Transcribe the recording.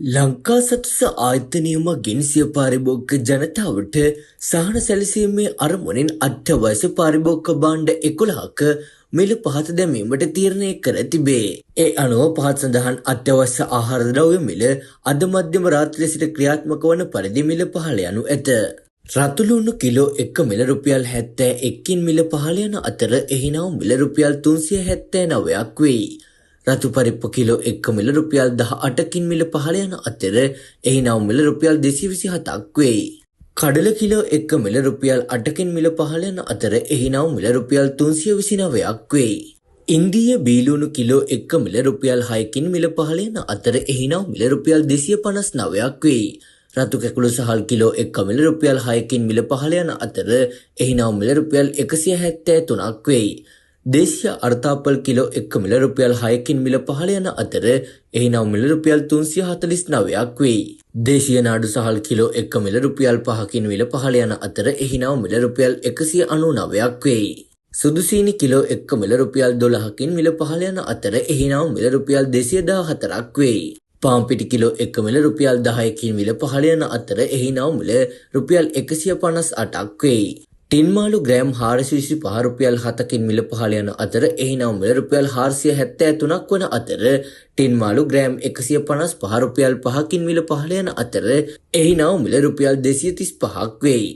ලංකා සතුස ආයතනයම ගෙන්සිය පාරිභෝගික ජනතාවට සහන සැලසීමේ අරමුණින් අත්‍යවශ්‍ය පාරිභෝගික භාණ්ඩ 11ක මිල පහත දැමීමට තීරණය කර තිබේ. ඒ අනුව පහත සඳහන් අත්‍යවශ්‍ය ආහාර ද්‍රව්‍ය මිල අද මධ්‍යම රාත්‍රියේ සිට ක්‍රියාත්මක වන පරිදි මිල පහළ යනු ඇත. රතු ලුණු කිලෝ 1 මිල රුපියල් 71කින් මිල පහළ යන අතර එහි නම් මිල රුපියල් 379ක් වෙයි. රතු පරිප්පු කිලෝ 1 මිල රුපියල් 18කින් මිල පහළ යන අතර එහි නම් මිල රුපියල් 227ක් වෙයි. කඩල කිලෝ 1 මිල රුපියල් 8කින් මිල පහළ යන අතර එහි නම් මිල රුපියල් 329ක් වෙයි. ඉන්දීය බීලුණු කිලෝ 1 මිල රුපියල් 6කින් මිල පහළ යන අතර එහි නම් මිල රුපියල් 259ක් වෙයි. රතු කැකුළු සහල් කිලෝ 1 මිල රුපියල් 6කින් මිල පහළ යන අතර එහි නම් මිල රුපියල් 173ක් වෙයි. දේශීය අර්තාපල් කිලෝ 1 මිල රුපියල් 6කින් මිල පහළ යන අතර එහි නම් මිල රුපියල් 349ක් වෙයි. දේශීය නාඩු සහල් කිලෝ 1 මිල රුපියල් 5කින් මිල පහළ යන අතර එහි නම් මිල රුපියල් 199ක් වෙයි. සුදු සීනි කිලෝ 1 මිල රුපියල් 12කින් මිල පහළ යන අතර එහි නම් මිල රුපියල් 214ක් වෙයි. පාන් පිටි කිලෝ 1 මිල රුපියල් 10කින් මිල පහළ යන අතර එහි නම් මිල රුපියල් 158ක් වෙයි. ටින් මාළු ග්‍රෑම් 425 රුපියල් 7කින් මිල පහළ යන අතර එහි නම් මිල රුපියල් 473ක් වන අතර ටින් මාළු ග්‍රෑම් 155 රුපියල් 5කින් මිල පහළ යන අතර එහි නම් මිල රුපියල් 235ක් වෙයි.